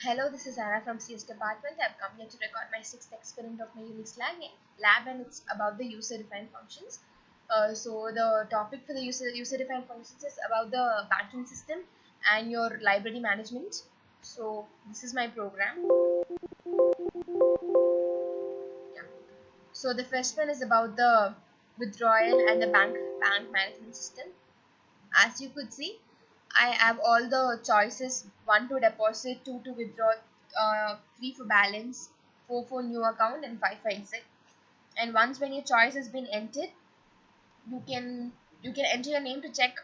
Hello, this is Anna from CS department. I've come here to record my sixth experiment of my Unix lab, and it's about the user-defined functions. So the topic for the user-defined functions is about the banking system and your library management. So this is my program. Yeah. So the first one is about the withdrawal and the bank management system. As you could see, I have all the choices: 1 to deposit, 2 to withdraw, 3 for balance, 4 for new account, and 5 for exit. And once when your choice has been entered, you can enter your name to check.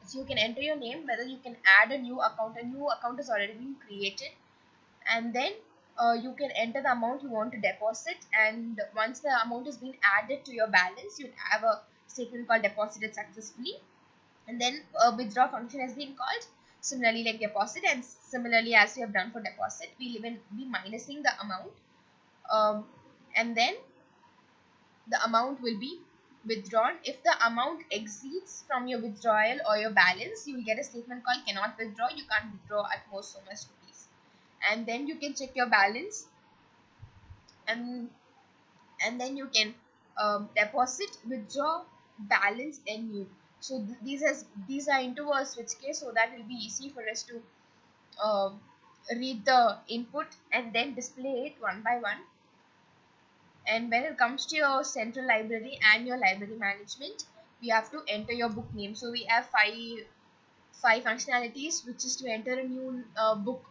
So you can enter your name whether you can add a new account. A new account has already been created, and then you can enter the amount you want to deposit. And once the amount has been added to your balance, you have a statement called deposited successfully, and then a withdraw function has been called, similarly like deposit. And similarly, as we have done for deposit, we will be minusing the amount, and then the amount will be withdrawn. If the amount exceeds from your withdrawal or your balance, you will get a statement called cannot withdraw. You can't withdraw at most so much rupees. And then you can check your balance, and then you can deposit, withdraw, balance, and new. So these are into a switch case, so that will be easy for us to um, read the input and then display it one by one. And when it comes to your central library and your library management, we have to enter your book name. So we have five functionalities, which is to enter a new book.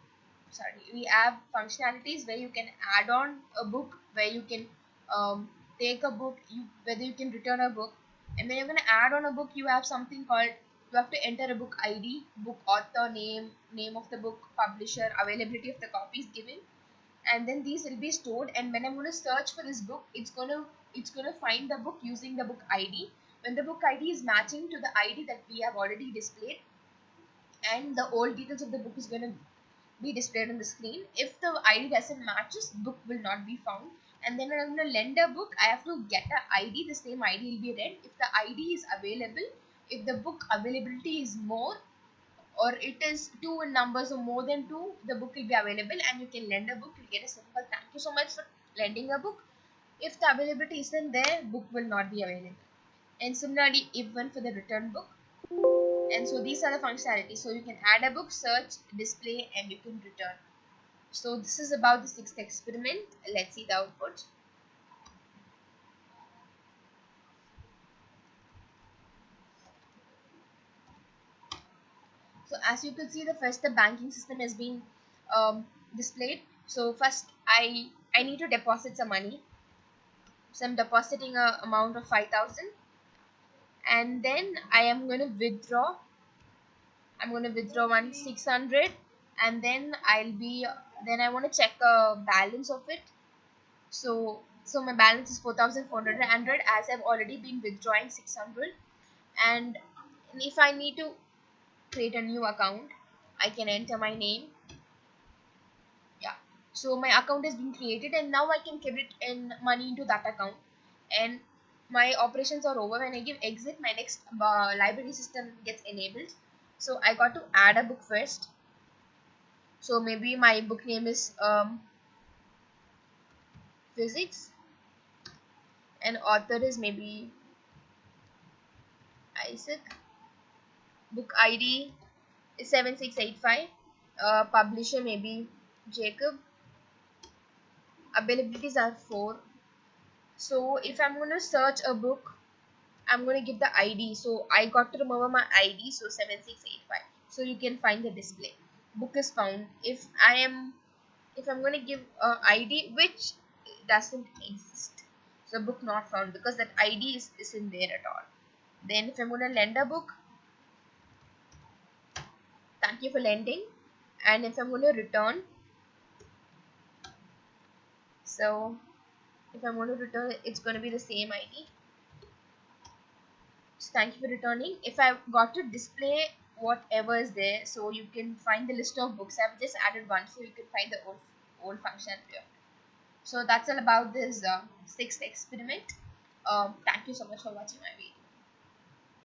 Sorry, we have functionalities where you can add on a book, where you can take a book, whether you can return a book. And when you're going to add on a book, you have something called, you have to enter a book ID, book author, name of the book, publisher, availability of the copies given. And then these will be stored, and when I'm going to search for this book, it's going to find the book using the book ID. When the book ID is matching to the ID that we have already displayed, and the old details of the book is going to be displayed on the screen. If the ID doesn't matches, book will not be found. And then when I'm going to lend a book, I have to get an ID. The same ID will be read. If the ID is available, if the book availability is more, or it is 2 in numbers or more than 2, the book will be available and you can lend a book. You get a simple thank you so much for lending a book. If the availability isn't there, book will not be available. And similarly, even for the return book. And so these are the functionalities. So you can add a book, search, display, and you can return. So this is about the sixth experiment. Let's see the output. So as you can see, the banking system has been displayed. So first I need to deposit some money. So I'm depositing a amount of 5,000, and then I am going to withdraw. I'm going to withdraw 1,600, and then I want to check a balance of it. So my balance is 4,400, as I've already been withdrawing 600. And if I need to create a new account, I can enter my name. Yeah. So my account has been created, and now I can credit in money into that account, and my operations are over. When I give exit, my next library system gets enabled. So I got to add a book first. So maybe my book name is physics, and author is maybe Isaac. Book ID is 7685. Publisher maybe Jacob. Availabilities are 4. So if I'm going to search a book, I'm going to give the ID. So I got to remember my ID. So 7685. So you can find the display. Book is found. If I'm going to give a ID which doesn't exist, so book not found, because that ID isn't there at all. Then if I'm going to lend a book, thank you for lending. And if I'm going to return, so if I'm going to return, it's going to be the same ID. So thank you for returning. If I got to display whatever is there, so you can find the list of books. I've just added one, so you can find the old functionality. So that's all about this sixth experiment. Thank you so much for watching my video.